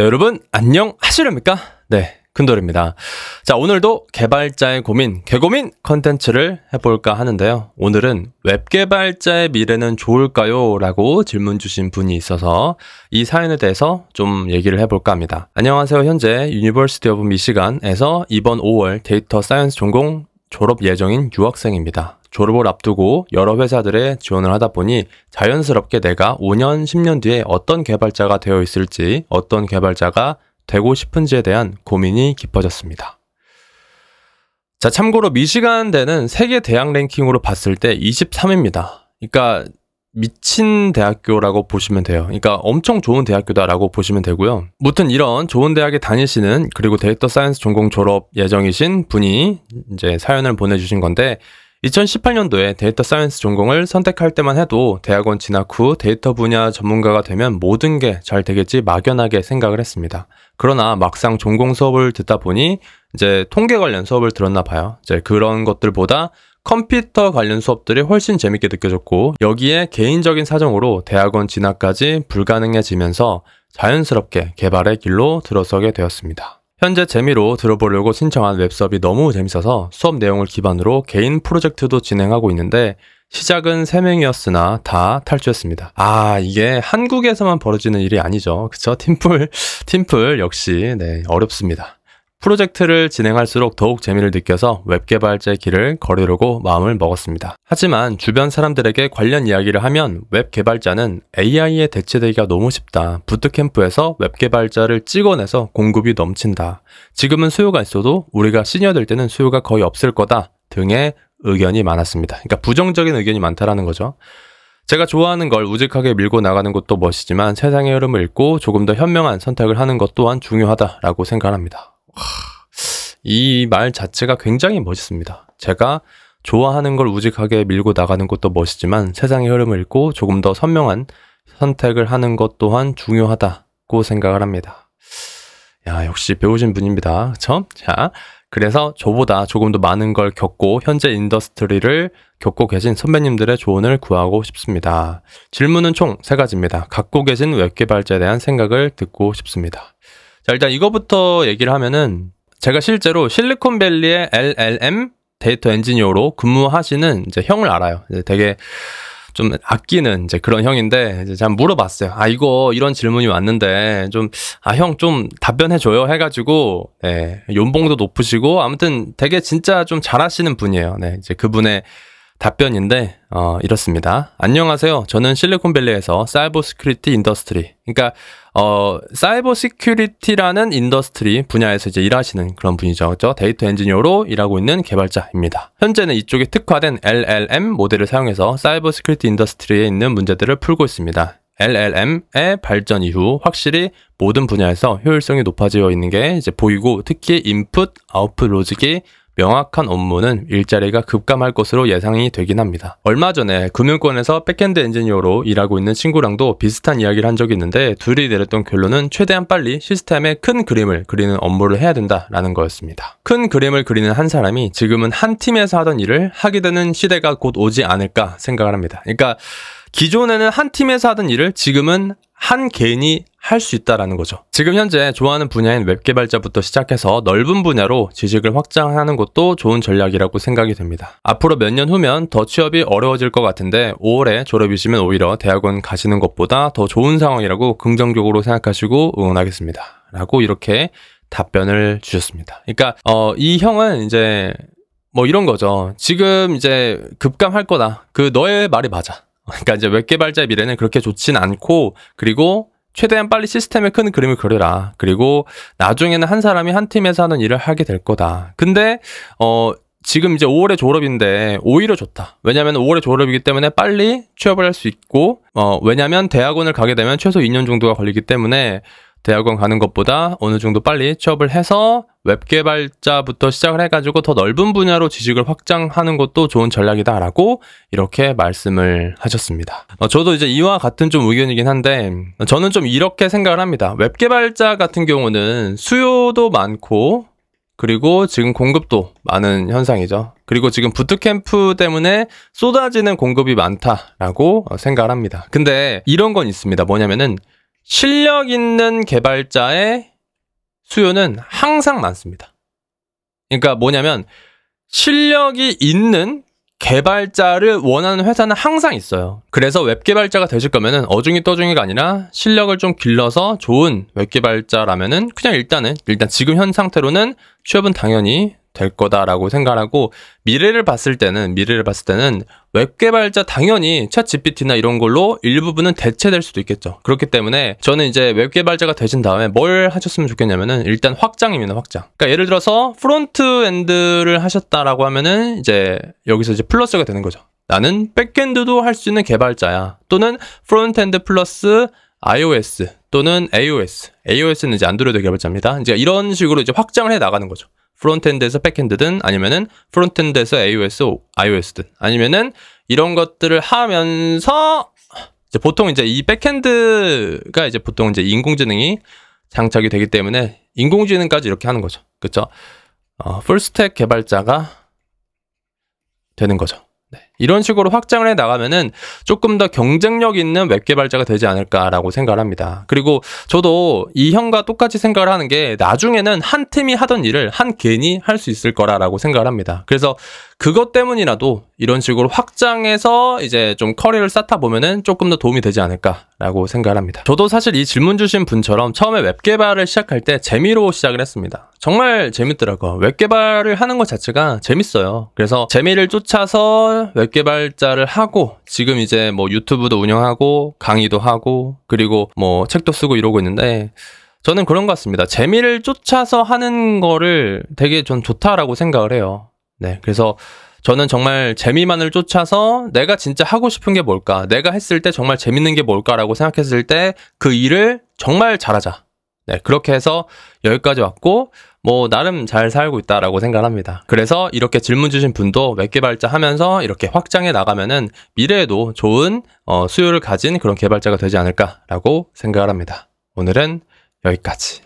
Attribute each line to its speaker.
Speaker 1: 네, 여러분 안녕하시렵니까? 네, 큰돌입니다. 자, 오늘도 개발자의 고민, 개고민 컨텐츠를 해볼까 하는데요. 오늘은 웹 개발자의 미래는 좋을까요? 라고 질문 주신 분이 있어서 이 사연에 대해서 좀 얘기를 해볼까 합니다. 안녕하세요. 현재 유니버시티 오브 미시간에서 이번 5월 데이터 사이언스 전공 졸업 예정인 유학생입니다. 졸업을 앞두고 여러 회사들에 지원을 하다 보니 자연스럽게 내가 5년, 10년 뒤에 어떤 개발자가 되어 있을지, 어떤 개발자가 되고 싶은지에 대한 고민이 깊어졌습니다. 자, 참고로 미시간대는 세계 대학 랭킹으로 봤을 때 23위입니다. 그러니까 미친 대학교라고 보시면 돼요. 그러니까 엄청 좋은 대학교다라고 보시면 되고요. 무튼 이런 좋은 대학에 다니시는, 그리고 데이터 사이언스 전공 졸업 예정이신 분이 이제 사연을 보내주신 건데, 2018년도에 데이터 사이언스 전공을 선택할 때만 해도 대학원 진학 후 데이터 분야 전문가가 되면 모든 게 잘 되겠지 막연하게 생각을 했습니다. 그러나 막상 전공 수업을 듣다 보니 이제 통계 관련 수업을 들었나 봐요. 이제 그런 것들보다 컴퓨터 관련 수업들이 훨씬 재밌게 느껴졌고, 여기에 개인적인 사정으로 대학원 진학까지 불가능해지면서 자연스럽게 개발의 길로 들어서게 되었습니다. 현재 재미로 들어보려고 신청한 웹수업이 너무 재밌어서 수업 내용을 기반으로 개인 프로젝트도 진행하고 있는데, 시작은 3명이었으나 다 탈주했습니다. 이게 한국에서만 벌어지는 일이 아니죠. 그쵸? 팀플 역시 어렵습니다. 프로젝트를 진행할수록 더욱 재미를 느껴서 웹 개발자의 길을 걸으려고 마음을 먹었습니다. 하지만 주변 사람들에게 관련 이야기를 하면 웹 개발자는 AI에 대체되기가 너무 쉽다. 부트캠프에서 웹 개발자를 찍어내서 공급이 넘친다. 지금은 수요가 있어도 우리가 시니어 될 때는 수요가 거의 없을 거다 등의 의견이 많았습니다. 그러니까 부정적인 의견이 많다라는 거죠. 제가 좋아하는 걸 우직하게 밀고 나가는 것도 멋이지만 세상의 흐름을 읽고 조금 더 현명한 선택을 하는 것 또한 중요하다라고 생각합니다. 이 말 자체가 굉장히 멋있습니다. 제가 좋아하는 걸 우직하게 밀고 나가는 것도 멋이지만 세상의 흐름을 읽고 조금 더 선명한 선택을 하는 것 또한 중요하다고 생각을 합니다. 야, 역시 배우신 분입니다. 그쵸? 자, 그래서 저보다 조금 더 많은 걸 겪고 현재 인더스트리를 겪고 계신 선배님들의 조언을 구하고 싶습니다. 질문은 총 3가지입니다. 갖고 계신 웹 개발자에 대한 생각을 듣고 싶습니다. 자, 일단 이거부터 얘기를 하면은, 제가 실제로 실리콘밸리의 LLM 데이터 엔지니어로 근무하시는 이제 형을 알아요. 이제 되게 좀 아끼는 이제 그런 형인데, 이제 제가 물어봤어요. 이거 이런 질문이 왔는데 형 좀 답변해줘요 해가지고, 연봉도 높으시고 아무튼 되게 진짜 좀 잘하시는 분이에요. 이제 그분의 답변인데 이렇습니다. 안녕하세요. 저는 실리콘밸리에서 사이버 시큐리티 인더스트리, 그러니까 사이버 시큐리티라는 인더스트리 분야에서 이제 일하시는 그런 분이죠. 그렇죠? 데이터 엔지니어로 일하고 있는 개발자입니다. 현재는 이쪽에 특화된 LLM 모델을 사용해서 사이버 시큐리티 인더스트리에 있는 문제들을 풀고 있습니다. LLM의 발전 이후 확실히 모든 분야에서 효율성이 높아져 있는 게 이제 보이고, 특히 인풋, 아웃풋 로직이 명확한 업무는 일자리가 급감할 것으로 예상이 되긴 합니다. 얼마 전에 금융권에서 백엔드 엔지니어로 일하고 있는 친구랑도 비슷한 이야기를 한 적이 있는데, 둘이 내렸던 결론은 최대한 빨리 시스템의 큰 그림을 그리는 업무를 해야 된다라는 거였습니다. 큰 그림을 그리는 한 사람이 지금은 한 팀에서 하던 일을 하게 되는 시대가 곧 오지 않을까 생각을 합니다. 그러니까 기존에는 한 팀에서 하던 일을 지금은 한 개인이 할 수 있다라는 거죠. 지금 현재 좋아하는 분야인 웹 개발자부터 시작해서 넓은 분야로 지식을 확장하는 것도 좋은 전략이라고 생각이 됩니다. 앞으로 몇 년 후면 더 취업이 어려워질 것 같은데 5월에 졸업이시면 오히려 대학원 가시는 것보다 더 좋은 상황이라고 긍정적으로 생각하시고 응원하겠습니다. 라고 이렇게 답변을 주셨습니다. 그러니까 이 형은 이제 뭐 이런 거죠. 지금 이제 급감할 거다. 너의 말이 맞아. 그러니까 이제 웹 개발자의 미래는 그렇게 좋진 않고, 그리고 최대한 빨리 시스템의 큰 그림을 그려라. 그리고 나중에는 한 사람이 한 팀에서 하는 일을 하게 될 거다. 근데 지금 이제 5월에 졸업인데 오히려 좋다. 왜냐면 5월에 졸업이기 때문에 빨리 취업을 할 수 있고, 왜냐면 대학원을 가게 되면 최소 2년 정도가 걸리기 때문에 대학원 가는 것보다 어느 정도 빨리 취업을 해서 웹 개발자부터 시작을 해가지고 더 넓은 분야로 지식을 확장하는 것도 좋은 전략이다라고 이렇게 말씀을 하셨습니다. 저도 이제 이와 같은 좀 의견이긴 한데, 저는 좀 이렇게 생각을 합니다. 웹 개발자 같은 경우는 수요도 많고, 그리고 지금 공급도 많은 현상이죠. 그리고 지금 부트캠프 때문에 쏟아지는 공급이 많다라고 생각을 합니다. 근데 이런 건 있습니다. 뭐냐면은 실력 있는 개발자의 수요는 항상 많습니다. 그러니까 뭐냐면 실력이 있는 개발자를 원하는 회사는 항상 있어요. 그래서 웹 개발자가 되실 거면은 어중이 떠중이가 아니라 실력을 좀 길러서 좋은 웹 개발자라면은 그냥 일단 지금 현 상태로는 취업은 당연히 될 거다라고 생각하고, 미래를 봤을 때는 웹 개발자 당연히 챗 GPT나 이런 걸로 일부분은 대체될 수도 있겠죠. 그렇기 때문에 저는 이제 웹 개발자가 되신 다음에 뭘 하셨으면 좋겠냐면은 일단 확장입니다. 확장. 그러니까 예를 들어서 프론트 엔드를 하셨다라고 하면은 이제 여기서 이제 플러스가 되는 거죠. 나는 백엔드도 할 수 있는 개발자야. 또는 프론트 엔드 플러스 iOS 또는 AOS는 이제 안드로이드 개발자입니다. 이제 이런 식으로 이제 확장을 해 나가는 거죠. 프론트엔드에서 백엔드든 아니면은 프론트엔드에서 iOS든 아니면은 이런 것들을 하면서 이제 보통 이제 이 백엔드가 이제 보통 이제 인공지능이 장착이 되기 때문에 인공지능까지 이렇게 하는 거죠. 그렇죠? 풀스택 개발자가 되는 거죠. 네. 이런 식으로 확장을 해 나가면은 조금 더 경쟁력 있는 웹 개발자가 되지 않을까라고 생각을 합니다. 그리고 저도 이 형과 똑같이 생각을 하는 게 나중에는 한 팀이 하던 일을 한 개인이 할 수 있을 거라고 생각을 합니다. 그래서 그것 때문이라도 이런 식으로 확장해서 이제 좀 커리어를 쌓다 보면은 조금 더 도움이 되지 않을까라고 생각을 합니다. 저도 사실 이 질문 주신 분처럼 처음에 웹 개발을 시작할 때 재미로 시작을 했습니다. 정말 재밌더라고요. 웹 개발을 하는 것 자체가 재밌어요. 그래서 재미를 쫓아서 웹 개발자를 하고 지금 이제 뭐 유튜브도 운영하고 강의도 하고 그리고 뭐 책도 쓰고 이러고 있는데, 저는 그런 것 같습니다. 재미를 쫓아서 하는 거를 되게 전 좋다라고 생각을 해요. 네, 그래서 저는 정말 재미만을 쫓아서 내가 진짜 하고 싶은 게 뭘까, 내가 했을 때 정말 재밌는 게 뭘까라고 생각했을 때 그 일을 정말 잘하자. 네, 그렇게 해서 여기까지 왔고 뭐 나름 잘 살고 있다라고 생각합니다. 그래서 이렇게 질문 주신 분도 웹 개발자 하면서 이렇게 확장해 나가면은 미래에도 좋은 수요를 가진 그런 개발자가 되지 않을까라고 생각을 합니다. 오늘은 여기까지.